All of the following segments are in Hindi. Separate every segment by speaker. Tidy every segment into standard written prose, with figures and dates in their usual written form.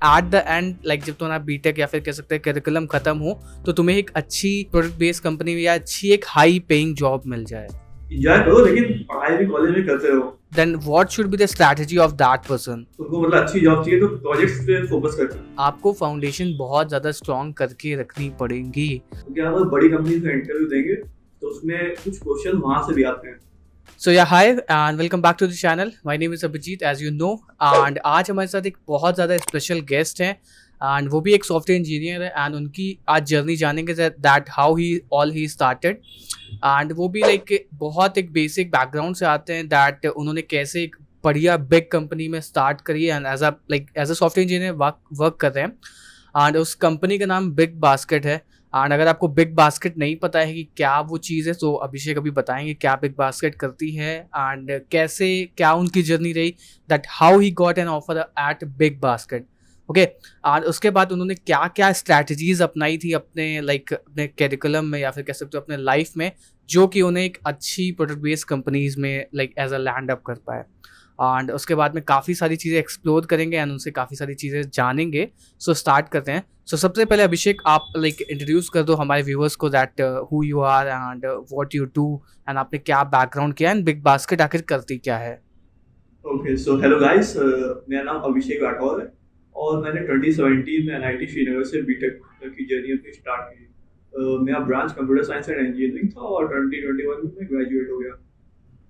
Speaker 1: एट द एंड लाइक जब तुम्हारा बीटेक या फिर कह सकते हैं करिकुलम खत्म हो तो तुम्हें एक अच्छी प्रोडक्ट बेस्ड कंपनी में या अच्छी एक हाई पेइंग जॉब मिल जाए,
Speaker 2: एंजॉय करो लेकिन पढ़ाई भी कॉलेज में करते रहो।
Speaker 1: Then what should be the strategy of that person?
Speaker 2: तुमको मतलब अच्छी जॉब चाहिए तो प्रोजेक्ट्स पे फोकस करना।
Speaker 1: आपको फाउंडेशन बहुत ज़्यादा स्ट्रॉन्ग करके रखनी पड़ेगी।
Speaker 2: क्योंकि आप अगर बड़ी कंपनी में इंटरव्यू देंगे तो उसमें कुछ क्वेश्चन वहां से भी आते हैं।
Speaker 1: सो या hi and welcome back to the channel. My name is Abhijeet as you know. And आज हमारे साथ एक बहुत ज़्यादा स्पेशल गेस्ट हैं एंड वो भी एक सॉफ्टवेयर इंजीनियर है एंड उनकी आज जर्नी जानेंगे that how he started. And वो भी लाइक बहुत एक बेसिक बैकग्राउंड से आते हैं दैट उन्होंने कैसे एक बढ़िया बिग कंपनी में स्टार्ट करी and as a software engineer work कर रहे हैं एंड उस कंपनी का नाम बिग बास्केट है। एंड अगर आपको बिग बास्केट नहीं पता है कि क्या वो चीज़ है तो अभिषेक अभी बताएंगे क्या बिग बास्केट करती है एंड कैसे क्या उनकी जर्नी रही, that how he got an offer eight big basket. Okay, और उसके बाद उन्होंने क्या क्या स्ट्रैटेजीज अपनाई थी अपने अपने करिकुलम में या फिर कह सकते हो अपने लाइफ में, जो कि उन्हें एक अच्छी प्रोडक्ट बेस्ड कंपनीज में एज अ लैंड अप कर पाए। एंड उसके बाद में काफ़ी सारी चीज़ें एक्सप्लोर करेंगे एंड उनसे काफ़ी सारी चीज़ें जानेंगे। सो स्टार्ट करते हैं। सो सबसे पहले अभिषेक आप इंट्रोड्यूस कर दो हमारे व्यूअर्स को that who you are and what you do and आपने क्या बैकग्राउंड किया एंड बिग बास्केट आखिर करती क्या है।
Speaker 2: ओके सो हेलो गाइस, मेरा नाम अभिषेक राठौर है और मैंने 2017 में एनआईटी श्रीनगर से बीटेक की जर्नी अपनी स्टार्ट की। मेरा branch computer science and engineering था और 2021 में ग्रेजुएट हो गया।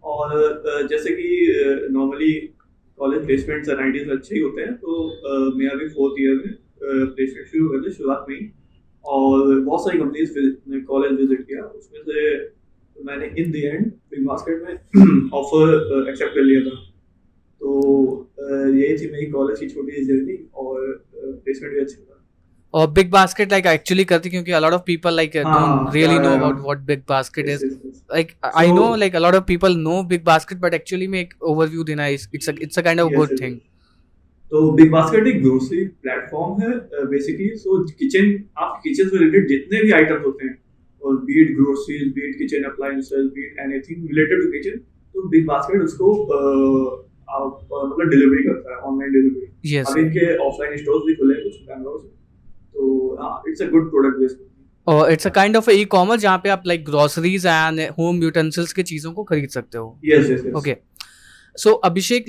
Speaker 2: और जैसे कि नॉर्मली कॉलेज प्लेसमेंट्स एनआईटी में अच्छे ही होते हैं, तो मेरा भी 4th ईयर में प्लेसमेंट शुरू करते शुरुआत में ही, और बहुत सारी कंपनीज कॉलेज विजिट किया। उसमें से मैंने in the end big basket में ऑफर एक्सेप्ट कर लिया था। तो यही थी मेरी कॉलेज की छोटी सी जर्नी और प्लेसमेंट भी अच्छा था।
Speaker 1: और बिग बास्केट एक्चुअली करती क्योंकि a lot of people don't really know about what big basket
Speaker 2: Yes,
Speaker 1: is.
Speaker 2: yes, yes.
Speaker 1: I know
Speaker 2: So
Speaker 1: a lot of people know big basket but actually में एक overview देना is it's a kind of
Speaker 2: yes,
Speaker 1: good
Speaker 2: yes,
Speaker 1: thing.
Speaker 2: yes. तो बिग बास्केट एक ग्रोसरी प्लेटफॉर्म है बेसिकली। सो किचन, आप किचन से रिलेटेड जितने भी आइटम्स होते हैं, और be it groceries, be it kitchen appliances, be it anything related to kitchen, तो बिग बास्केट उसको मतलब डिलीवरी करता है, ऑनलाइन डिलीवरी।
Speaker 1: Yes.
Speaker 2: अब इनके ऑफलाइन स्टोर्स भी खुले हैं कुछ बैंगलोर से। तो हाँ, it's a good product based.
Speaker 1: और it's a kind of e-commerce जहाँ पे आप ग्रोसरीज एंड होम यूटेंसिल्स की चीज़ों को खरीद सकते हो।
Speaker 2: Yes yes yes.
Speaker 1: Okay, so Abhishek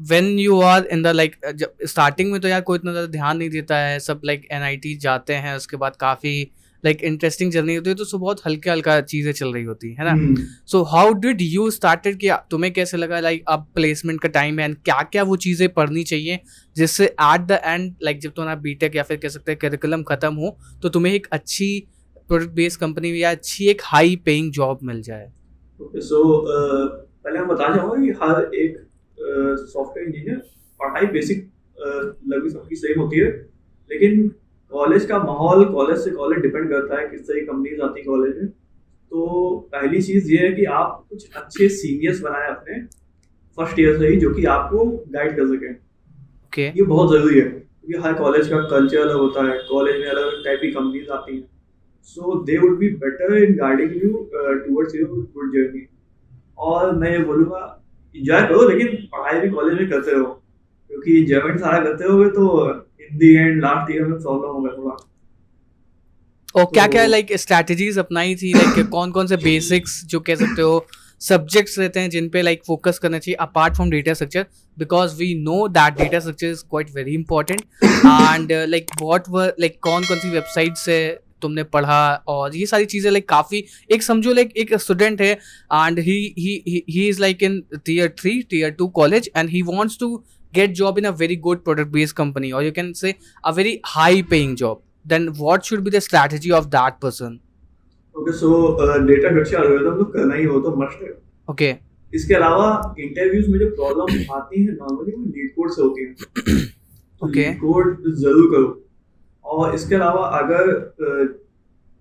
Speaker 1: when you are in the जब स्टार्टिंग में तो यार कोई इतना ज़्यादा ध्यान नहीं देता है, सब एनआईटी जाते हैं, उसके बाद काफ़ी इंटरेस्टिंग जर्नी होती है तो सो बहुत हल्का हल्का चीज़ें चल रही होती है ना। So how did you started कि तुम्हें कैसे लगा अब प्लेसमेंट का टाइम है एंड क्या क्या वो चीज़ें पढ़नी चाहिए जिससे एट द एंड जब तुम्हारा बीटेक या फिर कह सकते हैं करिकुलम खत्म हो तो तुम्हें एक अच्छी प्रोडक्ट बेस्ड कंपनी में या अच्छी एक हाई पेइंग जॉब मिल जाए।
Speaker 2: ओके सो पहले मैं बताना चाहूँगा कि हर एक सॉफ्टवेयर इंजीनियर पढ़ाई बेसिक लगभग सबकी सेम होती है, लेकिन कॉलेज का माहौल कॉलेज से कॉलेज डिपेंड करता है, किस तरह की कंपनीज आती है कॉलेज में। तो पहली चीज़ ये है कि आप कुछ अच्छे सीनियर्स बनाए अपने फर्स्ट ईयर से ही, जो कि आपको गाइड कर सकें।
Speaker 1: ओके,
Speaker 2: ये बहुत ज़रूरी है क्योंकि हर कॉलेज का कल्चर अलग होता है, कॉलेज में अलग अलग टाइप की कंपनीज आती हैं। So they would be better in guiding you towards your good journey. और मैं ये बोलूँगा, एंजॉय करो लेकिन पढ़ाई भी कॉलेज में करते रहो, क्योंकि एंजॉयमेंट सारा करते होगे तो इन दी एंड लास्ट ईयर में प्रॉब्लम होगा थोड़ा।
Speaker 1: और क्या क्या
Speaker 2: तो
Speaker 1: स्ट्रैटेजीज अपनाई थी कौन कौन से बेसिक्स जो कह सकते हो सब्जेक्ट्स रहते हैं जिन पे फोकस करना चाहिए apart from data structure, because we know that data structure is quite very important and what were कौन कौन सी वेबसाइट से तुमने पढ़ा और ये सारी चीज़ें काफ़ी एक समझो एक स्टूडेंट है and he is in tier 3 tier 2 college and he wants to get job in a very good product based company or you can say a very high paying job, then what should be the strategy of that person?
Speaker 2: Okay so data structure algorithm तो करना ही हो तो मस्ट है।
Speaker 1: Okay.
Speaker 2: इसके अलावा इंटरव्यूज में जो प्रॉब्लम आती है नॉर्मली वो लीड कोड से होती है। तो
Speaker 1: Okay.
Speaker 2: लीड कोड जरूर करो। और इसके अलावा अगर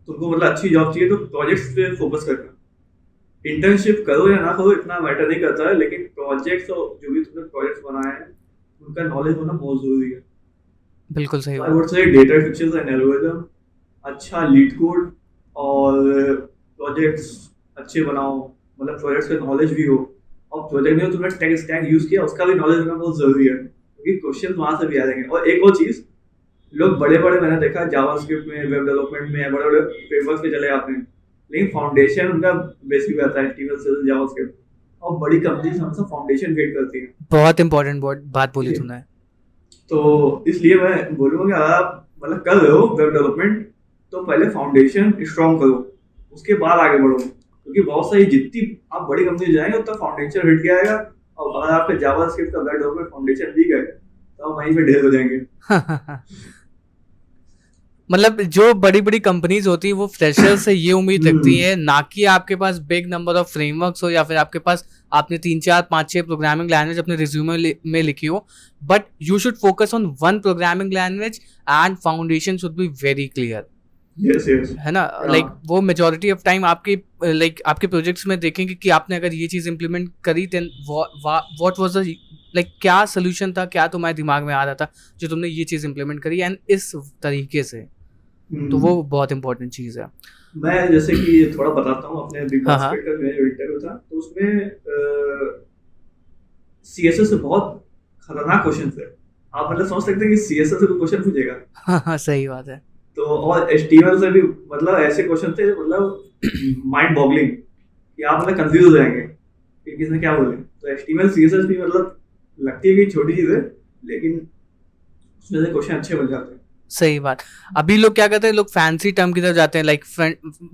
Speaker 2: तुमको मतलब अच्छी जॉब चाहिए तो प्रोजेक्ट्स पे फोकस करना। इंटर्नशिप करो या ना करो इतना मैटर नहीं करता है, लेकिन प्रोजेक्ट्स और जो भी तुमने प्रोजेक्ट्स बनाए हैं उनका नॉलेज होना बहुत जरूरी है।
Speaker 1: बिल्कुल सही
Speaker 2: आई
Speaker 1: बात।
Speaker 2: Would say data structures and algorithm, अच्छा लीड कोड, और प्रोजेक्ट्स अच्छे बनाओ, मतलब प्रोजेक्ट्स का नॉलेज भी हो। और प्रोजेक्ट में तुमने टेक स्टैक यूज किया उसका भी नॉलेज होना बहुत जरूरी है। क्योंकि क्वेश्चन वहां से भी आ जाएंगे। और एक और चीज, लोग बड़े बड़े मैंने देखा जावास्क्रिप्ट में, वेब डेवलपमेंट में बड़े बड़े फ्रेमवर्क पे चले जाते हैं, लेकिन फाउंडेशन उनका बेसिक रहता है HTML CSS जावास्क्रिप्ट। और बड़ी कंपनीज हमेशा फाउंडेशन क्रिएट करती हैं।
Speaker 1: बहुत इंपॉर्टेंट बात बोली तूने।
Speaker 2: तो इसलिए मैं बोलूँगा कि अगर आप मतलब कर रहे हो वेब डेवलपमेंट, तो पहले फाउंडेशन स्ट्रॉन्ग करो, उसके बाद आगे बढ़ो। क्योंकि बहुत सारी जितनी आप बड़ी कंपनी जाएंगे उतना फाउंडेशन हिट किया आएगा, और अगर आपका जावास्क्रिप्ट का वेब डेवलपमेंट फाउंडेशन वीक है तो आप वहीं पे ढेर हो जाएंगे।
Speaker 1: मतलब जो बड़ी बड़ी कंपनीज होती है वो फ्रेशर से ये उम्मीद रखती है, ना कि आपके पास बिग नंबर ऑफ फ्रेमवर्क्स हो, या फिर आपके पास आपने 3 4 5 6 प्रोग्रामिंग लैंग्वेज अपने रिज्यूमे में लिखी हो, but you should focus on one programming language and foundation should be very clear.
Speaker 2: Yes yes,
Speaker 1: है ना, लाइक वो मेजोरिटी ऑफ टाइम आपके आपके प्रोजेक्ट्स में देखेंगे कि आपने अगर ये चीज़ इम्प्लीमेंट करी, then what was the like क्या सोल्यूशन था, क्या तुम्हारे दिमाग में आ रहा था जो तुमने ये चीज़ इम्प्लीमेंट करी, एंड इस तरीके से। तो वो बहुत इंपॉर्टेंट चीज़ है।
Speaker 2: मैं जैसे कि थोड़ा बताता हूँ अपने बिग
Speaker 1: हाँ,
Speaker 2: बास्केट का जो इंटरव्यू था, तो उसमें CSS से बहुत खतरनाक क्वेश्चन थे। आप मतलब समझ सकते हैं कि CSS से कोई क्वेश्चन पूछेगा।
Speaker 1: हाँ, सही बात है।
Speaker 2: तो और HTML से भी मतलब ऐसे क्वेश्चन थे, मतलब माइंड बॉगलिंग, कि आप मतलब कंफ्यूज हो जाएंगे कि किसने क्या बोले। तो HTML CSS भी मतलब लगती है कि छोटी चीज़ है, लेकिन उसमें से क्वेश्चन अच्छे बन जाते हैं।
Speaker 1: सही बात। अभी लोग क्या करते हैं, लोग फैंसी टर्म की तरफ जाते हैं, लाइक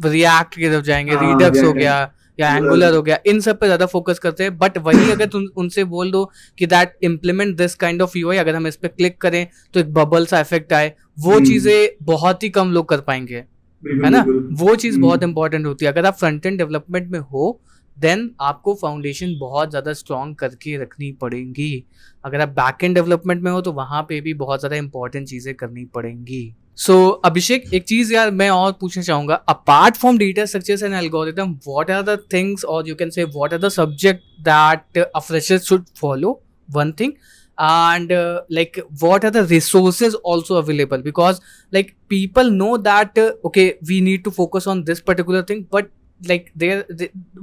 Speaker 1: रिएक्ट की तरफ जाएंगे, रिडक्स हो गया या एंगुलर हो गया, इन सब पे ज्यादा फोकस करते हैं। बट वही अगर तुम उनसे बोल दो कि that implement this kind of UI, अगर हम इस पे क्लिक करें तो एक बबल सा इफेक्ट आए, वो चीजें बहुत ही कम लोग कर पाएंगे, है ना। वो चीज बहुत इंपॉर्टेंट होती है। अगर आप फ्रंट एंड डेवलपमेंट में हो, देन आपको फाउंडेशन बहुत ज़्यादा स्ट्रॉन्ग करके रखनी पड़ेंगी। अगर आप बैक एंड डेवलपमेंट में हो तो वहाँ पे भी बहुत ज़्यादा इंपॉर्टेंट चीज़ें करनी पड़ेंगी। सो अभिषेक, एक चीज़ यार मैं और पूछना चाहूँगा, apart from data structures and algorithm, what are the things, और you can say what are the subject that a fresher should follow, one thing, and like what are the resources also available, because like people know that okay, we need to focus on this particular thing, but like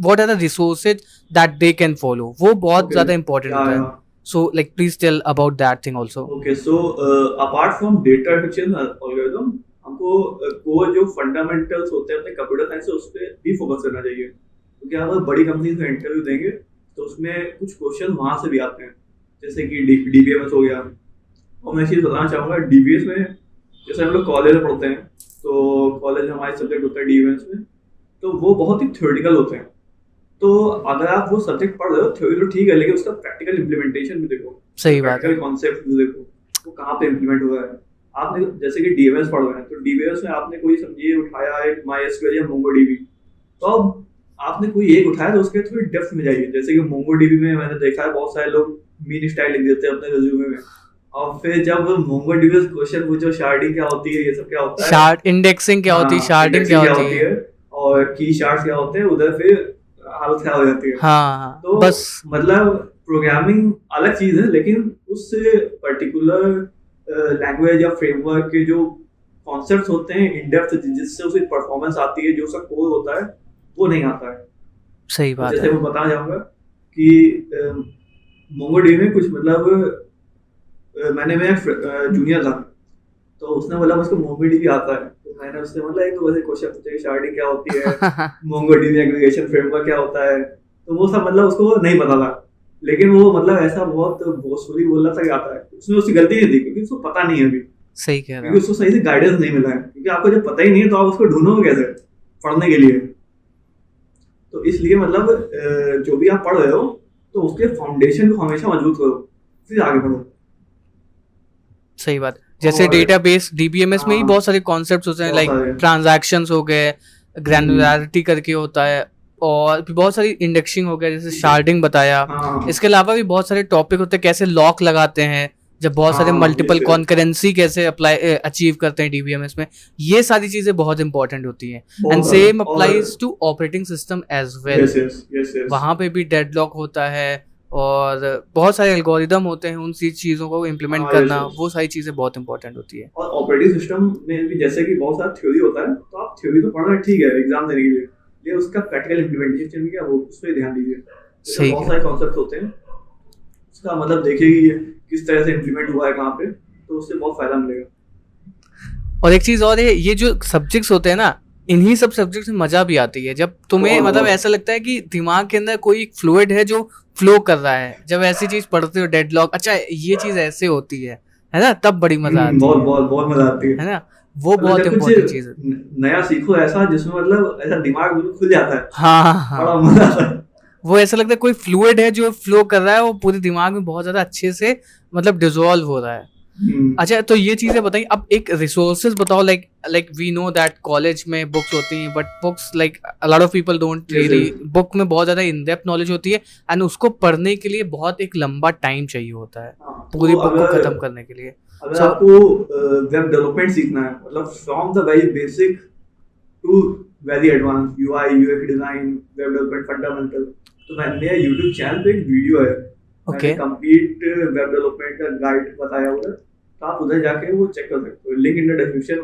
Speaker 1: what are the resources that they can follow, वो बहुत ज़्यादा important होता है। So like please tell about that thing also.
Speaker 2: Okay, so apart from data structure algorithm, हमको core जो fundamentals होते हैं अपने कंप्यूटर साइंस से, उस पर भी फोकस करना चाहिए। क्योंकि आप बड़ी कंपनीज में इंटरव्यू देंगे तो उसमें कुछ क्वेश्चन वहाँ से भी आते हैं, जैसे कि DBMS हो गया। और मैं चीज़ बताना चाहूँगा, DBMS में जैसे हम लोग कॉलेज में पढ़ते हैं, तो कॉलेज में हमारे सब्जेक्ट होता है DBMS में, तो वो बहुत ही थ्योरेटिकल होते हैं। तो अगर आप वो सब्जेक्ट पढ़ रहे हो, थ्योरी तो ठीक है, लेकिन उसका प्रैक्टिकल इम्प्लीमेंटेशन भी देखो।
Speaker 1: सही बात है।
Speaker 2: कॉन्सेप्ट भी देखो, वो कहाँ पे इम्प्लीमेंट हुआ है। आपने जैसे कि DBMS पढ़ रहे हैं, तो DBMS में आपने कोई समझिए उठाया एक MySQL या MongoDB, तो अब आपने कोई एक उठाया तो उसके थोड़ी डेप्थ में जाइए। जैसे कि MongoDB में मैंने देखा है बहुत सारे लोग मीन स्टाइल लिख देते हैं अपने रिज्यूमे में, और फिर जब MongoDB से क्वेश्चन पूछो शार्डिंग क्या होती है, ये सब क्या होता है,
Speaker 1: शार्ट इंडेक्सिंग क्या होती है, शार्डिंग क्या होती है,
Speaker 2: और की शार्ट्स क्या होते हैं, उधर फिर हालत खराब हो जाती है।
Speaker 1: हाँ,
Speaker 2: तो
Speaker 1: बस
Speaker 2: मतलब प्रोग्रामिंग अलग चीज है, लेकिन उससे पर्टिकुलर लैंग्वेज या फ्रेमवर्क के जो कॉन्सेप्ट्स होते हैं इन डेप्थ, जिससे उसकी परफॉर्मेंस आती है, जो उसका कोर होता है, वो नहीं आता है।
Speaker 1: सही बात
Speaker 2: जैसे
Speaker 1: है।
Speaker 2: मैं बताना चाहूंगा कि MongoDB में कुछ मतलब मैंने मेरा जूनियर था, तो उसने बोला मुझको MongoDB आता है, तो मैंने उससे मतलब एक वैसे क्वेश्चन पूछा कि शार्डिंग क्या होती है, MongoDB एग्रीगेशन फ्रेमवर्क क्या होता है, तो वो सब मतलब उसको नहीं पता था, लेकिन वो मतलब ऐसा बहुत बोसफुली बोल रहा था कि आता है। उसमें उसकी गलती नहीं थी, क्योंकि उसको पता नहीं है अभी।
Speaker 1: सही कह रहा
Speaker 2: क्योंकि उसको सही से गाइडेंस नहीं मिला है, क्योंकि आपको जब पता ही नहीं है तो आप उसको ढूंढोगे कैसे पढ़ने के लिए। तो इसलिए मतलब जो भी आप पढ़ रहे हो, तो उसके फाउंडेशन को हमेशा मजबूत करो, फिर आगे बढ़ो।
Speaker 1: सही बात। जैसे डेटाबेस DBMS में ही बहुत सारे कॉन्सेप्ट्स होते हैं, लाइक ट्रांजैक्शंस हो गए, ग्रैनुलैरिटी करके होता है, और भी बहुत सारी इंडेक्सिंग हो गया, जैसे शार्डिंग बताया। इसके अलावा भी बहुत सारे टॉपिक होते हैं, कैसे लॉक लगाते हैं, जब बहुत सारे मल्टीपल कॉन्करेंसी कैसे अचीव करते हैं DBMS में, ये सारी चीजें बहुत इंपॉर्टेंट होती हैं। And same applies to operating system as well. वहाँ पे भी डेडलॉक होता है, और बहुत सारे एल्गोरिदम होते हैं, उन चीज़ों को इम्प्लीमेंट करना, वो सारी चीज़ें बहुत इंपॉर्टेंट होती है।
Speaker 2: और ऑपरेटिंग सिस्टम में भी जैसे कि बहुत सारा थ्योरी होता है, तो आप थ्योरी तो पढ़ रहे हैं ठीक है एग्जाम देने के लिए, लेकिन उसका प्रैक्टिकल इम्प्लीमेंटेशन क्या वो उस पर ध्यान दीजिए।
Speaker 1: सही,
Speaker 2: बहुत सारे कॉन्सेप्ट होते हैं, उसका मतलब देखिए किस तरह से इम्प्लीमेंट हुआ है कहाँ पे, तो उससे बहुत फायदा मिलेगा।
Speaker 1: और एक चीज और है, ये जो सब्जेक्ट्स होते हैं ना, इन्हीं सब सब्जेक्ट्स में मजा भी आती है जब तुम्हें
Speaker 2: बहुत
Speaker 1: मतलब
Speaker 2: बहुत
Speaker 1: ऐसा लगता है कि दिमाग के अंदर कोई फ्लूइड है जो फ्लो कर रहा है। जब ऐसी चीज पढ़ते हो डेडलॉक, अच्छा ये चीज ऐसे होती है ना, तब बड़ी मजा आती
Speaker 2: बहुत बहुत बहुत मजा आती
Speaker 1: है
Speaker 2: है।
Speaker 1: ना। वो
Speaker 2: मतलब
Speaker 1: बहुत
Speaker 2: जब कुछ
Speaker 1: इंपॉर्टेंट चीज है।
Speaker 2: नया सीखो ऐसा जिसमें मतलब ऐसा दिमाग बिल्कुल खुल जाता है,
Speaker 1: हाँ हाँ
Speaker 2: बड़ा
Speaker 1: हाँ,
Speaker 2: मजा आता है।
Speaker 1: वो ऐसा लगता है कोई फ्लूइड है जो फ्लो कर रहा है, वो पूरे दिमाग में बहुत ज्यादा अच्छे से मतलब डिसॉल्व हो रहा है।
Speaker 2: हम्म,
Speaker 1: अच्छा, तो ये चीजें बताइए। अब एक रिसोर्सेज बताओ, like we know that college में बुक्स होती हैं, but books like a lot of people don't
Speaker 2: yes
Speaker 1: really,
Speaker 2: yes.
Speaker 1: Book में बहुत ज्यादा इन डेप्थ नॉलेज होती है एंड उसको पढ़ने के लिए बहुत एक लंबा टाइम चाहिए होता है
Speaker 2: हाँ, तो
Speaker 1: पूरी बुक को
Speaker 2: अगर
Speaker 1: खत्म करने के लिए।
Speaker 2: अगर
Speaker 1: सो
Speaker 2: आपको वेब डेवलपमेंट सीखना है, मतलब from the very basic to very advance, UI UX design, web development fundamental, तो मेरे यूट्यूब चैनल पे एक वीडियो है, मैंने
Speaker 1: ओके,
Speaker 2: कंप्लीट वेब डेवलपमेंट का गाइड बताया हुआ है, तो आप उधर जाके वो चेक कर सकते हो, link in the description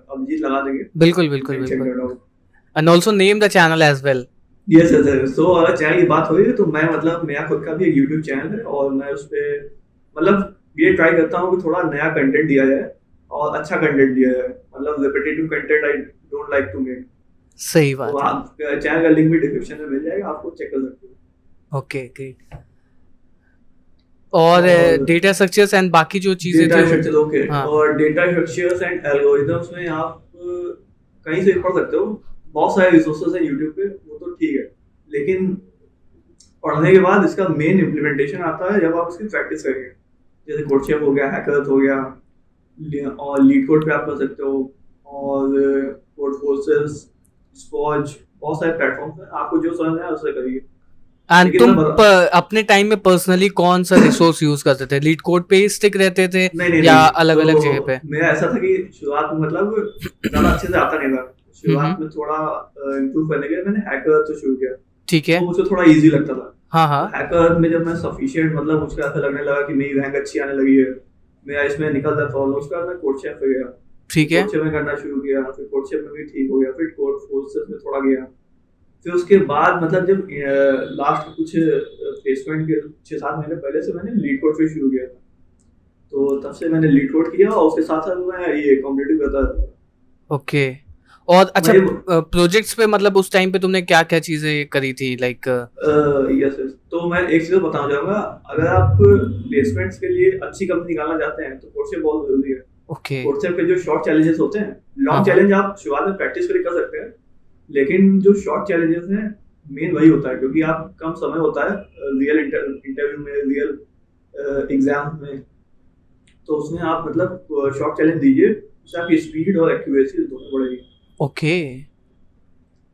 Speaker 2: Abhijit लगा देंगे,
Speaker 1: बिल्कुल
Speaker 2: यू
Speaker 1: बिल्कुल
Speaker 2: कैन चेक
Speaker 1: बिल्कुल।
Speaker 2: That out.
Speaker 1: And also name the channel as well.
Speaker 2: Yes yes yes. So अगर चैनल की बात हो रही है तो मैं मतलब मेरा खुद का भी एक यूट्यूब चैनल है, और मैं उस पे मतलब ये ट्राई करता हूँ कि थोड़ा नया कंटेंट दिया जाए और अच्छा कंटेंट दिया जाए, मतलब repetitive content I don't like to make.
Speaker 1: सही
Speaker 2: तो
Speaker 1: बात है।
Speaker 2: आप चैनल का लिंक भी डिस्क्रिप्शन में मिल जाएगा, आपको चेक कर सकते हो।
Speaker 1: Okay great. और
Speaker 2: और
Speaker 1: डेटा स्ट्रक्चर्स एंड बाकी जो चीजें
Speaker 2: डेटा
Speaker 1: थी
Speaker 2: स्ट्रक्चर ओके,
Speaker 1: हाँ,
Speaker 2: और डेटा स्ट्रक्चर्स एंड एल्गोरिथम्स में आप कहीं से भी पढ़ सकते हो, बहुत सारे रिसोर्सेज हैं यूट्यूब पे, वो तो ठीक है, लेकिन पढ़ने के बाद इसका मेन इम्प्लीमेंटेशन आता है जब आप उसकी प्रैक्टिस करेंगे। जैसे कोडशेप हो गया, हैकर्स हो गया, और लीड कोड पे आप कर सकते हो, और कोड फोर्सेस, स्पॉज, बहुत सारे प्लेटफॉर्म्स हैं, आपको जो समझ में आए उससे करिए।
Speaker 1: एंड
Speaker 2: लेकिन
Speaker 1: तुम
Speaker 2: मैं बता
Speaker 1: अपने टाइम में पर्सनली कौन सा रिसोर्स यूज करते थे? लीड कोड पे ही स्टिक रहते थे
Speaker 2: नहीं नहीं
Speaker 1: या
Speaker 2: नहीं,
Speaker 1: अलग अलग जगह
Speaker 2: तो
Speaker 1: पे?
Speaker 2: मेरा ऐसा था कि शुरुआत में मतलब ज़्यादा अच्छे से आता नहीं था,
Speaker 1: हम्म,
Speaker 2: शुरुआत में थोड़ा इम्प्रूव करने के लिए मैंने हैकर से शुरू किया,
Speaker 1: ठीक है।
Speaker 2: तो मुझे थोड़ा इजी लगता था।
Speaker 1: हाँ
Speaker 2: तो
Speaker 1: हाँ,
Speaker 2: हैकर में जब मैं सफिशिएंट मतलब मुझे ऐसा लगने लगा कि मेरी रैंक अच्छी आने लगी है, मेरा इसमें निकल रहा प्रॉब्लम, उसके बाद मैं कोडशेफ पे गया, तो
Speaker 1: ठीक है।
Speaker 2: कोडशेफ में करना शुरू किया, फिर कोडशेफ में भी ठीक हो गया, फिर कोड फोर्सेस में थोड़ा गया, फिर उसके बाद मतलब जब लास्ट कुछ प्लेसमेंट के 6-7 महीने पहले से मैंने लीड कोड पे शुरू किया था, तो तब से मैंने लीड कोड किया, और उसके साथ साथ मैं ये कॉम्पिटिटिव करता था।
Speaker 1: ओके। और अच्छा,
Speaker 2: मैं
Speaker 1: प्रोजेक्ट्स पे मतलब उस टाइम पे तुमने क्या क्या चीजें करी थी लाइक?
Speaker 2: यस यस, तो मैं एक चीज़ बताना चाहूँगा, अगर आप प्लेसमेंट्स के लिए अच्छी कंपनी निकालना चाहते हैं तो कोर्सेप बहुत जरूरी है।
Speaker 1: ओके।
Speaker 2: कोर्सेप के जो शॉर्ट चैलेंजेस होते हैं,
Speaker 1: हाँ
Speaker 2: लॉन्ग
Speaker 1: हाँ,
Speaker 2: चैलेंज आप शुरुआत में प्रैक्टिस के लिए कर सकते हैं, लेकिन जो शॉर्ट चैलेंजेस हैं मेन वही होता है, क्योंकि आप कम समय होता है रियल इंटरव्यू में, रियल एग्जाम में, तो उसमें आप मतलब शॉर्ट चैलेंज दीजिए, उससे आपकी स्पीड और एक्यूरेसी दोनों बढ़ेगी।
Speaker 1: ओके।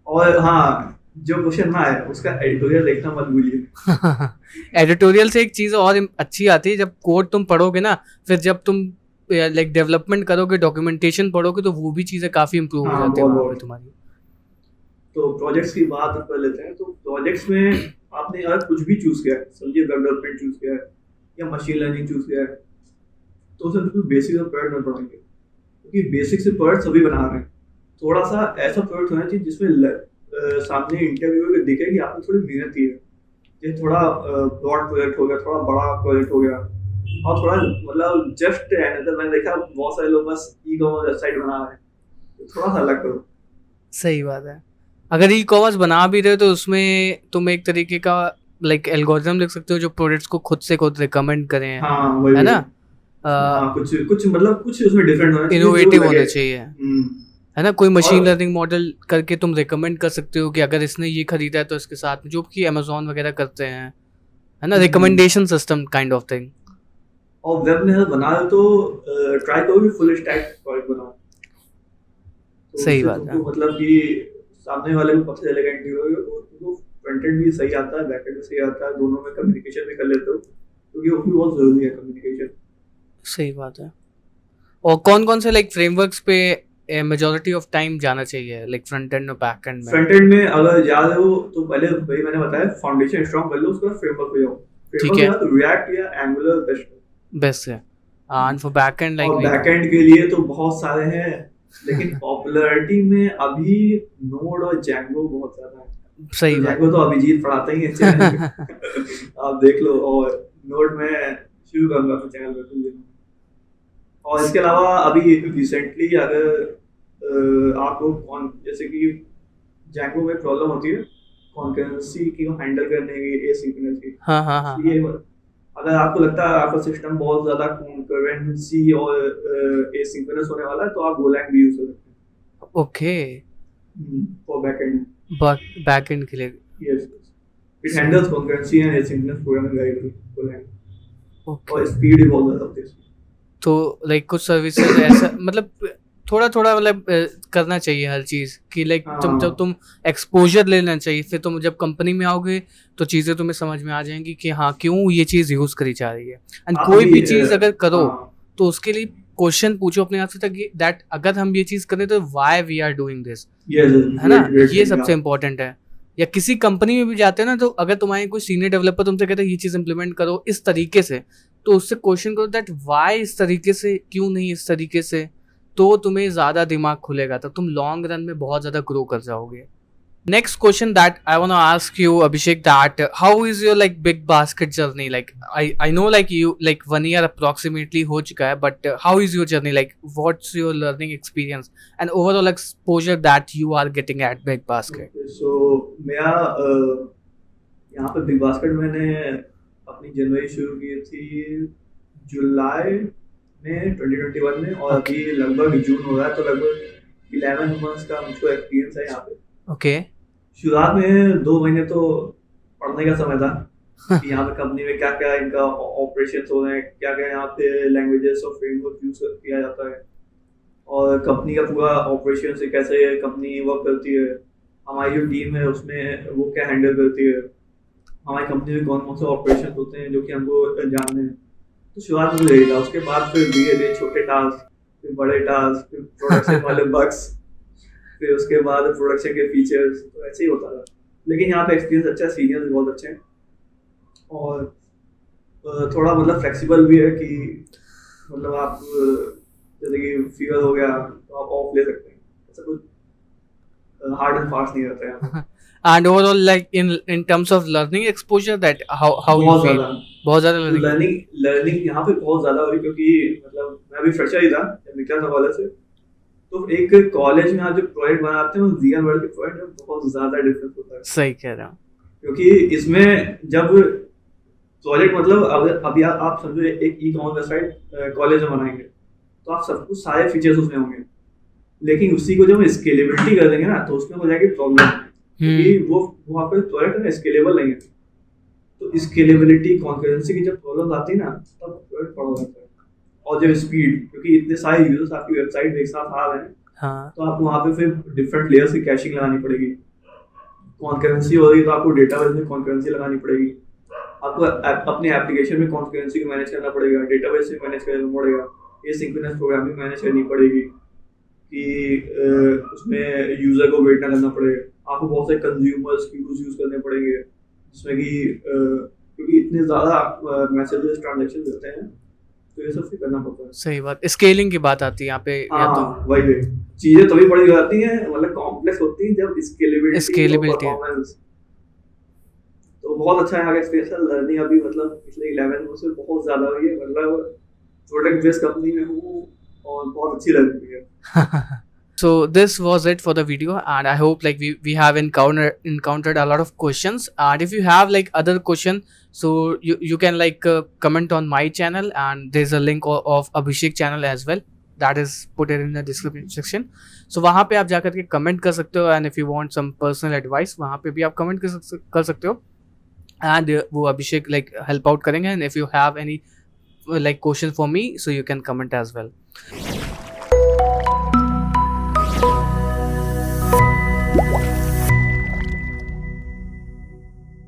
Speaker 2: और हाँ, जो क्वेश्चन ना आए उसका एडिटोरियल देखना मत भूलिए।
Speaker 1: एडिटोरियल से एक चीज और अच्छी आती है, जब कोड तुम पढ़ोगे ना, फिर जब तुम लाइक डेवलपमेंट करोगे, डॉक्यूमेंटेशन पढ़ोगे, तो वो भी चीजें काफी इंप्रूव हो
Speaker 2: हाँ
Speaker 1: जाती है
Speaker 2: बहुत
Speaker 1: वहां पे
Speaker 2: बहुत।
Speaker 1: तुम्हारी।
Speaker 2: तो प्रोजेक्ट्स की बात कर लेते हैं, तो प्रोजेक्ट्स में आपने अगर कुछ भी चूज किया है, समझिए वेब डेवलपमेंट चूज किया है या मशीन लर्निंग चूज किया है, तो उसे बिल्कुल बेसिक और प्रोडक्ट में पढ़ेंगे, क्योंकि बेसिक से प्रोडक्ट सभी बना रहे हैं। थोड़ा सा ऐसा प्रोडक्ट होना चाहिए जिसमें सामने इंटरव्यू में दिखे कि आपने थोड़ी मेहनत की है। ये थोड़ा ब्रॉड प्रोजेक्ट हो गया, थोड़ा बड़ा प्रोजेक्ट हो गया, और थोड़ा मतलब जस्ट अनदर, मैंने देखा बहुत सारे लोग बस ई कॉमर्स वेबसाइट बना रहे हैं, तो थोड़ा सा अलग करो।
Speaker 1: सही बात है। अगर ई कॉमर्स बना भी रहे हो तो उसमें तुम एक तरीके का लाइक एल्गोरिथम लिख सकते हो जो प्रोडक्ट्स को खुद से खुद रिकमेंड करें,
Speaker 2: हाँ वही
Speaker 1: है
Speaker 2: वही।
Speaker 1: ना?
Speaker 2: हाँ कुछ कुछ मतलब कुछ उसमें डिफरेंट होना चाहिए जो
Speaker 1: इनोवेटिव
Speaker 2: लगे।
Speaker 1: होने चाहिए, है ना? कोई
Speaker 2: और
Speaker 1: मशीन लर्निंग मॉडल करके तुम रिकमेंड कर सकते हो कि अगर इसने ये खरीदा है तो इसके साथ में, जो कि अमेजोन वगैरह करते हैं, है ना?
Speaker 2: Hmm,
Speaker 1: recommendation system kind of thing.
Speaker 2: और वेब में अगर बना रहे हो तो ट्राई करो कि फुल स्टैक प्रोजेक्ट बनाओ, तो
Speaker 1: सही
Speaker 2: उससे
Speaker 1: बात है।
Speaker 2: तुमको मतलब कि सामने वाले को पता चलेगा इंटरव्यू में, तो तुमको फ्रंट एंड भी सही आता है, बैक एंड भी सही आता है, दोनों में कम्युनिकेशन भी कर लेते हो, क्योंकि वो भी बहुत जरूरी है कम्युनिकेशन।
Speaker 1: सही बात है। और कौन कौन से लाइक फ्रेमवर्क्स पे मेजोरिटी ऑफ टाइम जाना चाहिए, लाइक फ्रंट एंड और बैक एंड में?
Speaker 2: फ्रंट एंड में अगर जा रहे हो तो पहले वही मैंने बताया, फाउंडेशन स्ट्रॉन्ग कर लो, उसके बाद फ्रेमवर्क पे जाओ,
Speaker 1: ठीक
Speaker 2: फ्रेमवर्क के
Speaker 1: है,
Speaker 2: बाद रिएक्ट या एंगुलर बेस्ट है।
Speaker 1: बेस्ट है। And for back and like
Speaker 2: और
Speaker 1: वी नो।
Speaker 2: बैकएंड के लिए तो बहुत सारे हैं, लेकिन पॉपुलैरिटी में अभी नोड और जैंगो बहुत ज्यादा है।
Speaker 1: सही
Speaker 2: तो
Speaker 1: बात
Speaker 2: जैंगो तो अभिजीत पढ़ाता ही है चैनल पे। आप देख लो, और नोड में शुरू करूंगा अपने चैनल पे कुछ दिन। और इसके अलावा अभी रिसेंटली अगर आपको कौन जैसे कि जैंगो में प्रॉब्लम होती है कॉन्करेंसी की हैंडल करने की एसिंक्रोनस की,
Speaker 1: हाँ हाँ हाँ
Speaker 2: ये अगर आपको लगता है आपका सिस्टम बहुत ज्यादा कॉन्करेंसी और एसिंक्रोनस होने वाला है तो आप गोलैंग भी यूज कर सकते हैं
Speaker 1: okay
Speaker 2: for backend.
Speaker 1: Back and के लिए
Speaker 2: yes, it handles concurrency and asynchronous programming very well Golang.
Speaker 1: Okay
Speaker 2: और स्पीड भी बहुत ज्यादा होती है इसकी।
Speaker 1: तो लाइक कुछ सर्विसेज ऐसा मतलब थोड़ा थोड़ा मतलब करना चाहिए हर चीज़ कि लाइक जब
Speaker 2: हाँ
Speaker 1: तुम एक्सपोजर लेना चाहिए, फिर तुम जब कंपनी में आओगे तो चीज़ें तुम्हें समझ में आ जाएंगी कि हाँ क्यों ये चीज़ यूज़ करी जा रही है। एंड
Speaker 2: आप
Speaker 1: कोई
Speaker 2: भी
Speaker 1: भी चीज़ अगर करो
Speaker 2: हाँ
Speaker 1: तो उसके लिए क्वेश्चन पूछो अपने आप से तक दैट अगर हम ये चीज़ करें तो why we are doing this,
Speaker 2: yes
Speaker 1: है ना,
Speaker 2: ग्रेट
Speaker 1: ये सबसे इम्पोर्टेंट है। या किसी कंपनी में भी जाते हैं ना, तो अगर तुम्हारे कोई सीनियर डेवलपर तुमसे कहते हैं ये चीज़ इम्प्लीमेंट करो इस तरीके से, तो उससे क्वेश्चन करो दैट वाई इस तरीके से, क्यों नहीं इस तरीके से, तो तुम्हें ज़्यादा दिमाग खुलेगा, तो तुम लॉन्ग रन में बहुत ज़्यादा ग्रो कर जाओगे। Next question that I want to ask you, Abhishek, that how is your like big basket journey? Like I know like you like 1 year approximately हो चुका है, but how is your journey? Like what's your learning experience and overall exposure that you are getting at Big Basket?
Speaker 2: सो मेरा यहाँ पे बिग बास्केट मैंने अपनी जनवरी शुरू की थी जुलाई में 2021 में, और अभी लगभग जून हो रहा है, तो लगभग 11 मंथ्स का मुझको एक्सपीरियंस है यहाँ पे।
Speaker 1: Okay.
Speaker 2: शुरुआत में 2 महीने तो पढ़ने का समय था कि यहाँ पे कंपनी में क्या क्या इनका ऑपरेशन हो रहे हैं, क्या क्या यहाँ पे लैंग्वेजेस और फ्रेमवर्क यूज किया जाता है, और कंपनी का पूरा ऑपरेशन से कैसे कंपनी वर्क करती है, हमारी जो टीम है उसमें वो क्या हैंडल करती है, हमारी कंपनी में कौन कौन से ऑपरेशन होते हैं जो कि हमको जानने हैं। तो शुरुआत में यही था। उसके बाद फिर धीरे धीरे छोटे टास्क, फिर बड़े टास्क, फिर प्रोडक्शन वाले बग्स, फिर उसके बाद प्रोडक्शन के फीचर्स, तो ऐसे ही होता था। लेकिन यहाँ पे एक्सपीरियंस अच्छा है, सीनियर्स भी बहुत अच्छे हैं, और थोड़ा मतलब फ्लेक्सिबल भी है कि मतलब आप जैसे कि फीवर हो गया तो आप ऑफ ले सकते हैं, ऐसा कुछ हार्ड एंड फास्ट नहीं रहता है यहाँ पे।
Speaker 1: And overall like in terms of learning exposure, that how you
Speaker 2: बहुत
Speaker 1: feel?
Speaker 2: ज़्यादा
Speaker 1: बहुत ज़्यादा learning.
Speaker 2: लर्निंग यहाँ पे बहुत ज़्यादा हुई, क्योंकि मतलब मैं अभी फ्रेशर ही था जब निकला था कॉलेज से। तो एक कॉलेज में आज जो प्रोजेक्ट बनाते हैं वो रियल वर्ल्ड के प्रोजेक्ट में बहुत ज़्यादा डिफरेंस होता है।
Speaker 1: सही कह रहा हूँ।
Speaker 2: क्योंकि इसमें जब प्रोजेक्ट मतलब अभी आप समझो एक ई कॉमर्स वेबसाइट कॉलेज में बनाएंगे तो आप सब कुछ सारे फीचर्स उसमें होंगे, लेकिन उसी को जब हम स्केलेबिलिटी कर देंगे ना तो उसमें हो जाएगी प्रॉब्लम, क्योंकि वो आपका प्रोजेक्ट है स्केलेबल नहीं है। तो स्केलेबिलिटी कॉन्करेंसी की जब प्रॉब्लम आती है ना तब प्रोजेक्ट पड़ा जाता है। और जब स्पीड, क्योंकि इतने सारे यूजर्स आपकी वेबसाइट एक साथ आ रहे हैं,
Speaker 1: हाँ
Speaker 2: तो आपको वहाँ पे फिर डिफरेंट लेयर्स की कैशिंग लगानी पड़ेगी। कॉन्करेंसी हो रही है तो आपको डेटाबेस में कॉन्करेंसी लगानी पड़ेगी, आपको अपने एप्लीकेशन में कॉन्करेंसी को मैनेज करना पड़ेगा, डेटाबेस में मैनेज करना पड़ेगा, एसिंक्रोनस प्रोग्रामिंग मैनेज करनी पड़ेगी कि उसमें यूजर को वेट ना करना पड़े। आपको बहुत सारे कंज्यूमर्स क्यूज यूज करने पड़ेंगे, जिसमें कि क्योंकि इतने ज़्यादा मैसेजेस ट्रांजैक्शन होते हैं, तो ये सब फिर करना पड़ता है।
Speaker 1: सही बात, स्केलिंग की बात आती है यहाँ पे। या तो
Speaker 2: हाँ वही चीज़ें तभी बड़ी हो जाती हैं, मतलब कॉम्प्लेक्स होती हैं जब स्केलेबिलिटी
Speaker 1: है।
Speaker 2: परफॉर्मेंस। तो बहुत अच्छा यहाँ का एक्सपीरियंस है। लर्निंग अभी मतलब पिछले 11 मंथ से बहुत ज़्यादा हुई है, मतलब प्रोडक्ट बेस्ड कंपनी में हूँ और बहुत अच्छी लर्निंग है।
Speaker 1: So this was it for the video, and I hope like we have encountered a lot of questions, and if you have like other question, so you can like comment on my channel, and there's a link of Abhishek channel as well, that is put it in the description section. So वहाँ पे आप जाकर के comment कर सकते हो, and if you want some personal advice वहाँ पे भी आप comment कर सकते हो, and वो अभिषेक like help out करेंगे, and if you have any like question for me, so you can comment as well.